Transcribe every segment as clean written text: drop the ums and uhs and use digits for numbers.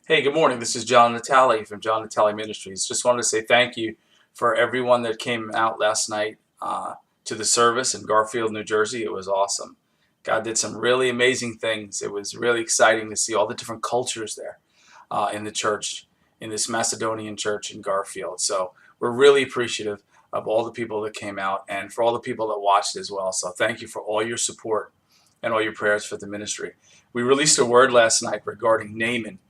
Hey, good morning. This is John Natale from John Natale Ministries. Just wanted to say thank you for everyone that came out last night to the service in Garfield, New Jersey. It was awesome. God did some really amazing things. It was really exciting to see all the different cultures there in the church, in this Macedonian church in Garfield. So we're really appreciative of all the people that came out and for all the people that watched as well. So thank you for all your support and all your prayers for the ministry. We released a word last night regarding Naaman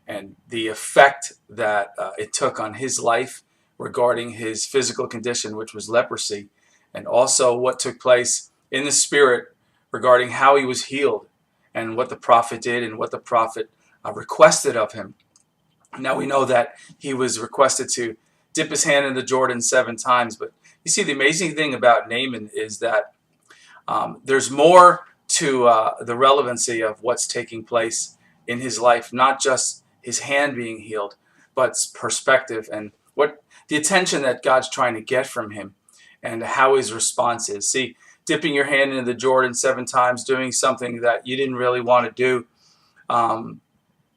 and the effect that it took on his life regarding his physical condition, which was leprosy, and also what took place in the spirit regarding how he was healed and what the prophet did and what the prophet requested of him. Now we know that he was requested to dip his hand in the Jordan 7 times, but you see, the amazing thing about Naaman is that there's more to the relevancy of what's taking place in his life, not just his hand being healed, but perspective and what the attention that God's trying to get from him and how his response is. See, dipping your hand into the Jordan 7 times, doing something that you didn't really want to do,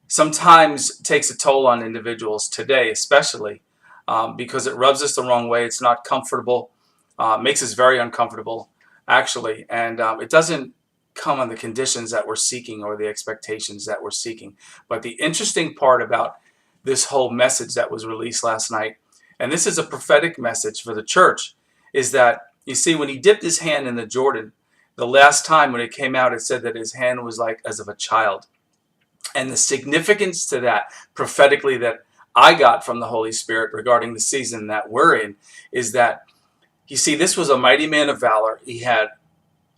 sometimes takes a toll on individuals today, especially because it rubs us the wrong way. It's not comfortable, makes us very uncomfortable, actually, and it doesn't come on the conditions that we're seeking or the expectations that we're seeking. But the interesting part about this whole message that was released last night, and this is a prophetic message for the church, is that, you see, when he dipped his hand in the Jordan, the last time when it came out, it said that his hand was like as of a child. And the significance to that, prophetically, that I got from the Holy Spirit regarding the season that we're in, is that, you see, this was a mighty man of valor. He had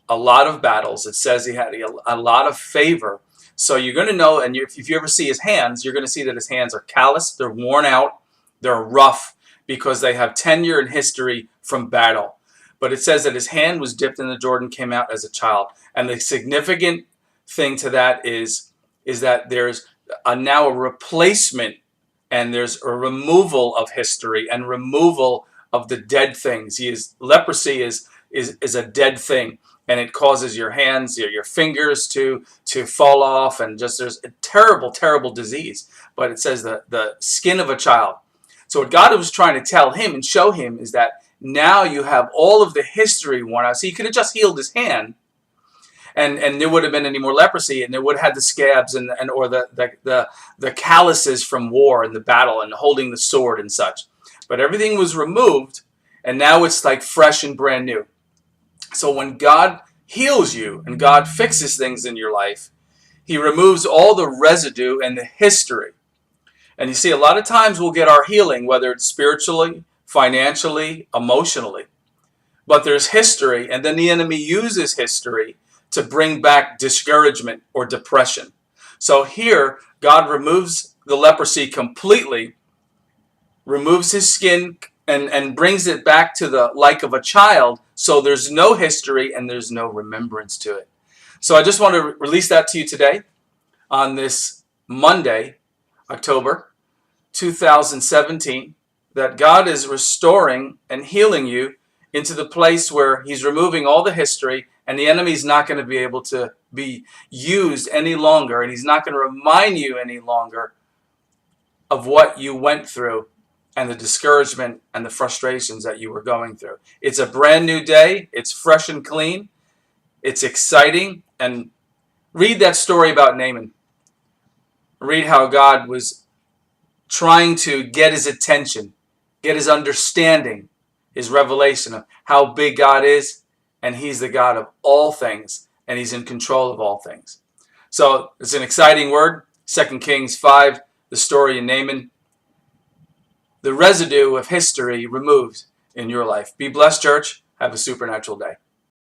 a lot of battles. It says he had a lot of favor. So you're going to know, and if you ever see his hands, you're going to see that his hands are calloused, they're worn out, they're rough, because they have tenure and history from battle. But it says that his hand was dipped in the Jordan, came out as a child. And the significant thing to that is that there's now a replacement, and there's a removal of history and removal of the dead things. Leprosy is a dead thing. And it causes your hands, your fingers to fall off, and just there's a terrible, terrible disease. But it says the skin of a child. So what God was trying to tell him and show him is that now you have all of the history worn out. So he could have just healed his hand, and there would have been any more leprosy, and there would have had the scabs or the calluses from war and the battle and holding the sword and such. But everything was removed, and now it's like fresh and brand new. So when God heals you and God fixes things in your life, he removes all the residue and the history. And you see, a lot of times we'll get our healing, whether it's spiritually, financially, emotionally. But there's history, and then the enemy uses history to bring back discouragement or depression. So here, God removes the leprosy completely, removes his skin, and brings it back to the like of a child, so there's no history and there's no remembrance to it. So I just want to release that to you today on this Monday, October 2017, that God is restoring and healing you into the place where he's removing all the history, and the enemy's not going to be able to be used any longer, and he's not going to remind you any longer of what you went through and the discouragement and the frustrations that you were going through. It's a brand new day. It's fresh and clean. It's exciting. And read that story about Naaman. Read how God was trying to get his attention, get his understanding, his revelation of how big God is. And he's the God of all things, and he's in control of all things. So it's an exciting word. 2 Kings 5, the story of Naaman. The residue of history removed in your life. Be blessed, church. Have a supernatural day.